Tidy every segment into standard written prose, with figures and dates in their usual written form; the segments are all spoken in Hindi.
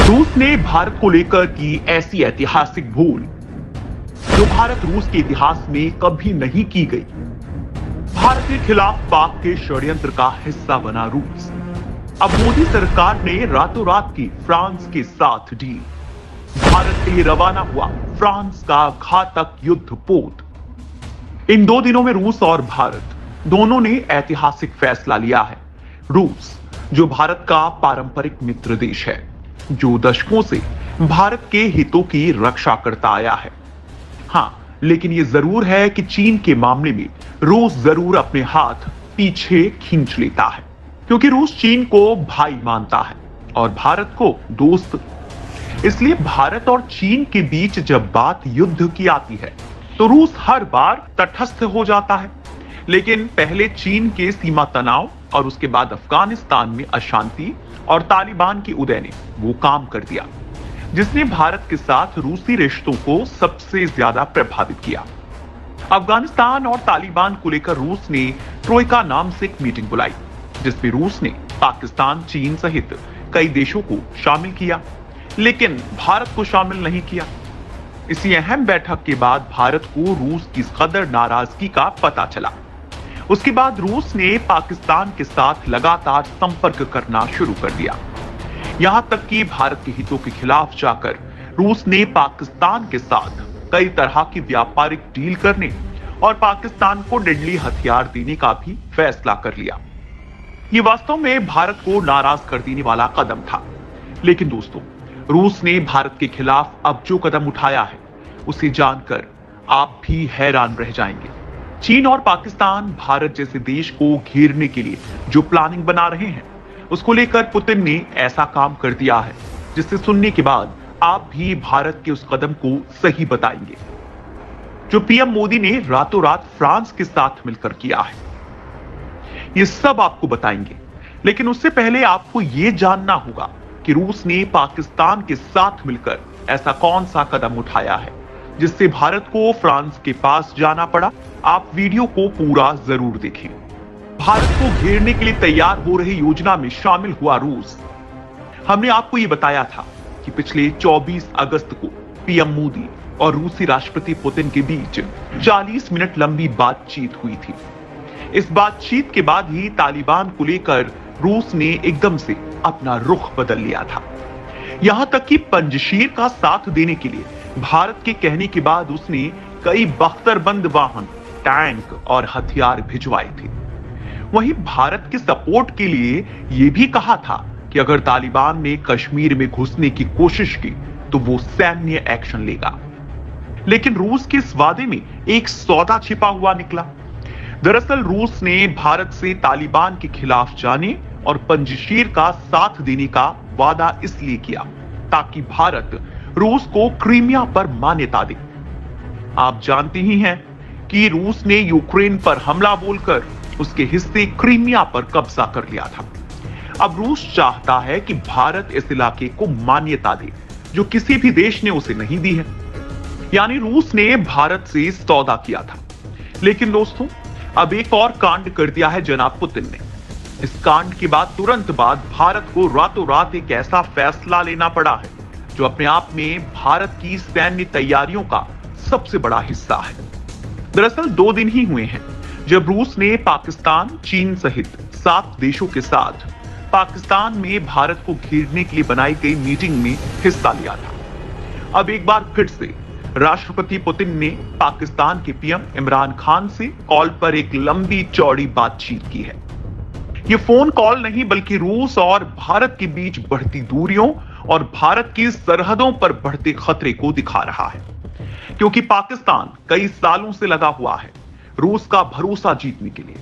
रूस ने भारत को लेकर की ऐसी ऐतिहासिक भूल जो भारत रूस के इतिहास में कभी नहीं की गई। भारत के खिलाफ पाक के षड्यंत्र का हिस्सा बना रूस। अब मोदी सरकार ने रातों रात की फ्रांस के साथ डील। भारत से रवाना हुआ फ्रांस का घातक युद्धपोत। इन 2 दिनों में रूस और भारत दोनों ने ऐतिहासिक फैसला लिया है। रूस जो भारत का पारंपरिक मित्र देश है, जो दशकों से भारत के हितों की रक्षा करता आया है। हां, लेकिन यह जरूर है कि चीन के मामले में रूस जरूर अपने हाथ पीछे खींच लेता है, क्योंकि रूस चीन को भाई मानता है और भारत को दोस्त। इसलिए भारत और चीन के बीच जब बात युद्ध की आती है तो रूस हर बार तटस्थ हो जाता है। लेकिन पहले चीन के सीमा तनाव और उसके बाद अफगानिस्तान में अशांति और तालिबान की उदय ने वो काम कर दिया जिसने भारत के साथ रूसी रिश्तों को सबसे ज्यादा प्रभावित किया। अफगानिस्तान और तालिबान को लेकर रूस ने ट्रोइका नाम से एक मीटिंग बुलाई, जिसमें रूस ने पाकिस्तान, चीन सहित कई देशों को शामिल किया, लेकिन भारत को शामिल नहीं किया। इसी अहम बैठक के बाद भारत को रूस की कदर नाराजगी का पता चला। उसके बाद रूस ने पाकिस्तान के साथ लगातार संपर्क करना शुरू कर दिया। यहां तक कि भारत के हितों के खिलाफ जाकर रूस ने पाकिस्तान के साथ कई तरह की व्यापारिक डील करने और पाकिस्तान को डेडली हथियार देने का भी फैसला कर लिया। यह वास्तव में भारत को नाराज कर देने वाला कदम था। लेकिन दोस्तों, रूस ने भारत के खिलाफ अब जो कदम उठाया है उसे जानकर आप भी हैरान रह जाएंगे। चीन और पाकिस्तान भारत जैसे देश को घेरने के लिए जो प्लानिंग बना रहे हैं, उसको लेकर पुतिन ने ऐसा काम कर दिया है जिसे सुनने के बाद आप भी भारत के उस कदम को सही बताएंगे जो पीएम मोदी ने रातों रात फ्रांस के साथ मिलकर किया है। ये सब आपको बताएंगे, लेकिन उससे पहले आपको यह जानना होगा कि रूस ने पाकिस्तान के साथ मिलकर ऐसा कौन सा कदम उठाया है जिससे भारत को फ्रांस के पास जाना पड़ा। आप वीडियो को पूरा जरूर देखें। भारत को घेरने के लिए तैयार हो रही योजना में शामिल हुआ रूस। हमने आपको यह बताया था कि पिछले 24 अगस्त को पीएम मोदी और रूसी राष्ट्रपति पुतिन के बीच 40 मिनट लंबी बातचीत हुई थी। इस बातचीत के बाद ही तालिबान को लेकर रूस ने एकदम से अपना रुख बदल लिया था। यहां तक कि पंजशीर का साथ देने के लिए भारत के कहने के बाद उसने कई बख्तरबंद वाहन, टैंक और हथियार भिजवाए थे। वहीं भारत के सपोर्ट के लिए यह भी कहा था कि अगर तालिबान ने कश्मीर में घुसने की कोशिश की तो वो सैन्य एक्शन लेगा। लेकिन रूस के इस वादे में एक सौदा छिपा हुआ निकला। दरअसल रूस ने भारत से तालिबान के खिलाफ जाने और पंजशीर का साथ देने का वादा इसलिए किया ताकि भारत रूस को क्रीमिया पर मान्यता दे। आप जानते ही हैं कि रूस ने यूक्रेन पर हमला बोलकर उसके हिस्से क्रीमिया पर कब्जा कर लिया था। अब रूस चाहता है कि भारत इस इलाके को मान्यता दे जो किसी भी देश ने उसे नहीं दी है। यानी रूस ने भारत से सौदा किया था। लेकिन दोस्तों, अब एक और कांड कर दिया है जनाब पुतिन ने। इस कांड के बाद तुरंत बाद भारत को रातों रात एक ऐसा फैसला लेना पड़ा है जो अपने आप में भारत की सैन्य तैयारियों का सबसे बड़ा हिस्सा है। दरअसल 2 दिन ही हुए हैं जब रूस ने पाकिस्तान, चीन सहित 7 देशों के साथ पाकिस्तान में भारत को घेरने के लिए बनाई गई मीटिंग में हिस्सा लिया था। अब एक बार फिर से राष्ट्रपति पुतिन ने पाकिस्तान के पीएम इमरान खान से कॉल पर एक लंबी चौड़ी बातचीत की है। यह फोन कॉल नहीं बल्कि रूस और भारत के बीच बढ़ती दूरियों और भारत की सरहदों पर बढ़ते खतरे को दिखा रहा है, क्योंकि पाकिस्तान कई सालों से लगा हुआ है रूस का भरोसा जीतने के लिए।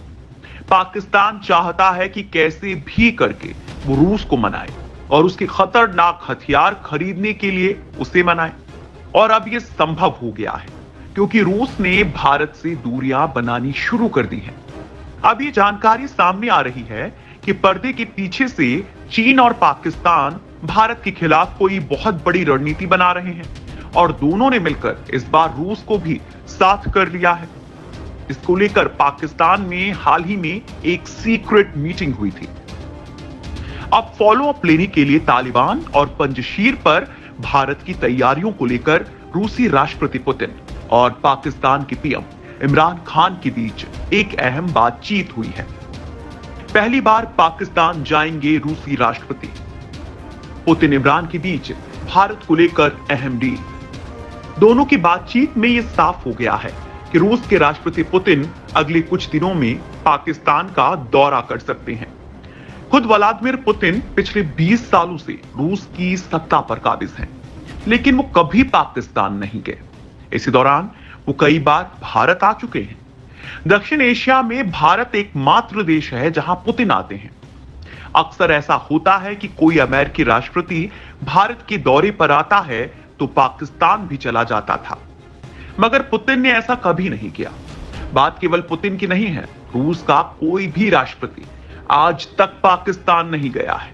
पाकिस्तान चाहता है कि कैसे भी करके वो रूस को मनाए और उसके खतरनाक हथियार खरीदने के लिए उसे मनाए। और अब यह संभव हो गया है क्योंकि रूस ने भारत से दूरियां बनानी शुरू कर दी हैं। अब ये जानकारी सामने आ रही है कि पर्दे के पीछे से चीन और पाकिस्तान भारत के खिलाफ कोई बहुत बड़ी रणनीति बना रहे हैं और दोनों ने मिलकर इस बार रूस को भी साथ कर लिया है। इसको लेकर पाकिस्तान में हाल ही में एक सीक्रेट मीटिंग हुई थी। अब फॉलो अप लेने के लिए तालिबान और पंजशीर पर भारत की तैयारियों को लेकर रूसी राष्ट्रपति पुतिन और पाकिस्तान के पीएम इमरान खान के बीच एक अहम बातचीत हुई है। पहली बार पाकिस्तान जाएंगे रूसी राष्ट्रपति। पुतिन इमरान के बीच भारत को लेकर अहम डील। दोनों की बातचीत में यह साफ हो गया है कि रूस के राष्ट्रपति पुतिन अगले कुछ दिनों में पाकिस्तान का दौरा कर सकते हैं। खुद व्लादिमीर पुतिन पिछले 20 सालों से रूस की सत्ता पर काबिज हैं, लेकिन वो कभी पाकिस्तान नहीं गए। इसी दौरान वो कई बार भारत आ चुके हैं। दक्षिण एशिया में भारत एकमात्र देश है जहां पुतिन आते हैं। अक्सर ऐसा होता है कि कोई अमेरिकी राष्ट्रपति भारत के दौरे पर आता है तो पाकिस्तान भी चला जाता था, मगर पुतिन ने ऐसा कभी नहीं किया। बात केवल पुतिन की नहीं है, रूस का कोई भी राष्ट्रपति आज तक पाकिस्तान नहीं गया है।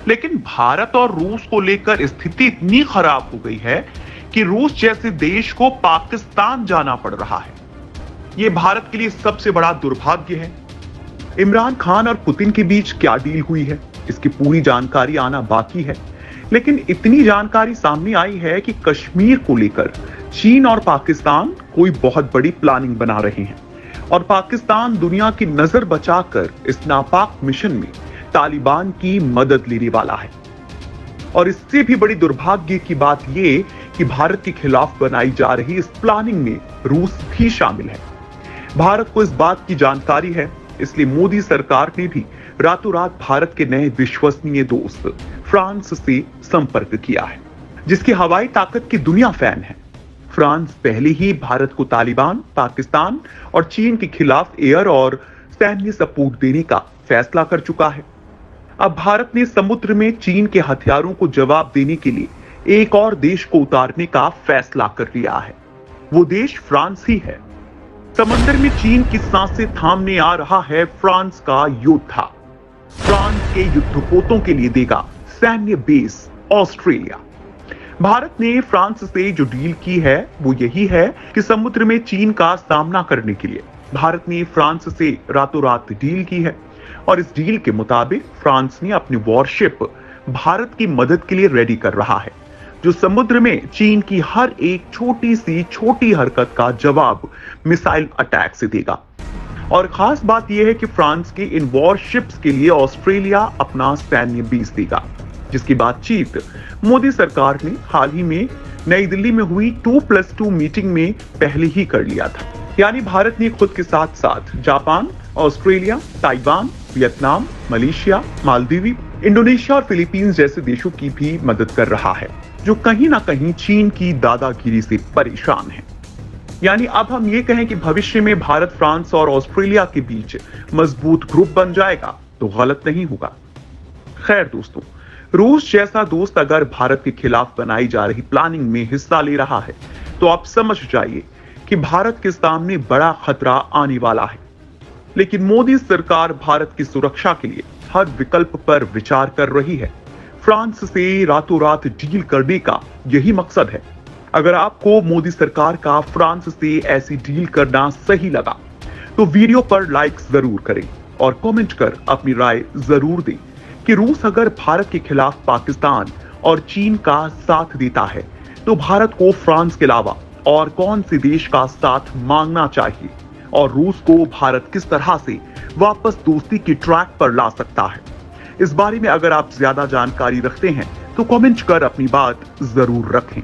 लेकिन भारत और रूस को लेकर स्थिति इतनी खराब हो गई है कि रूस जैसे देश को पाकिस्तान जाना पड़ रहा है। यह भारत के लिए सबसे बड़ा दुर्भाग्य है। इमरान खान और पुतिन के बीच क्या डील हुई है, इसकी पूरी जानकारी आना बाकी है, लेकिन इतनी जानकारी सामने आई है कि कश्मीर को लेकर चीन और पाकिस्तान कोई बहुत बड़ी प्लानिंग बना रहे हैं और पाकिस्तान दुनिया की नजर बचाकर इस नापाक मिशन में तालिबान की मदद लेने वाला है। और इससे भी बड़ी दुर्भाग्य की बात यह कि भारत के खिलाफ बनाई जा रही इस प्लानिंग में रूस भी शामिल है। भारत को इस बात की जानकारी है, इसलिए मोदी सरकार ने भी रातों रात भारत के नए विश्वसनीय दोस्त फ्रांस से संपर्क किया है, जिसकी हवाई ताकत की दुनिया फैन है। फ्रांस पहले ही भारत को तालिबान, पाकिस्तान और चीन के खिलाफ एयर और सैन्य सपोर्ट देने का फैसला कर चुका है। अब भारत ने समुद्र में चीन के हथियारों को जवाब देने के लिए एक और देश को उतारने का फैसला कर लिया है। वो देश फ्रांस ही है। समंदर में चीन की सांसें थामने आ रहा है फ्रांस का योद्धा। फ्रांस के युद्धपोतों के लिए देगा सैन्य बेस ऑस्ट्रेलिया। भारत ने फ्रांस से जो डील की है वो यही है कि समुद्र में चीन का सामना करने के लिए भारत ने फ्रांस से रातों रात डील की है और इस डील के मुताबिक फ्रांस ने अपनी वॉरशिप भारत की मदद के लिए रेडी कर रहा है, जो समुद्र में चीन की हर एक छोटी हरकत का जवाब मिसाइल अटैक से देगा। और खास बात यह है कि फ्रांस के इन वॉरशिप्स के लिए ऑस्ट्रेलिया अपना सैन्य बेस देगा, जिसकी बातचीत मोदी सरकार ने हाल ही में नई दिल्ली में हुई 2+2 मीटिंग में पहले ही कर लिया था। यानी भारत ने खुद के साथ साथ Japan, Australia, Taiwan, Vietnam, Malaysia, Maldives, Indonesia और फिलीपींस जैसे देशों की भी मदद कर रहा है, जो कहीं ना कहीं चीन की दादागिरी से परेशान है। यानी अब हम ये कहें कि भविष्य में भारत, फ्रांस और ऑस्ट्रेलिया के बीच मजबूत ग्रुप बन जाएगा तो गलत नहीं होगा। खैर दोस्तों, रूस जैसा दोस्त अगर भारत के खिलाफ बनाई जा रही प्लानिंग में हिस्सा ले रहा है तो आप समझ जाइए कि भारत के सामने बड़ा खतरा आने वाला है। लेकिन मोदी सरकार भारत की सुरक्षा के लिए हर विकल्प पर विचार कर रही है। फ्रांस से रातों रात डील करने का यही मकसद है। अगर आपको मोदी सरकार का फ्रांस से ऐसी डील करना सही लगा तो वीडियो पर लाइक जरूर करें और कमेंट कर अपनी राय जरूर दें कि रूस अगर भारत के खिलाफ पाकिस्तान और चीन का साथ देता है तो भारत को फ्रांस के अलावा और कौन से देश का साथ मांगना चाहिए और रूस को भारत किस तरह से वापस दोस्ती की ट्रैक पर ला सकता है। इस बारे में अगर आप ज्यादा जानकारी रखते हैं तो कमेंट कर अपनी बात जरूर रखें।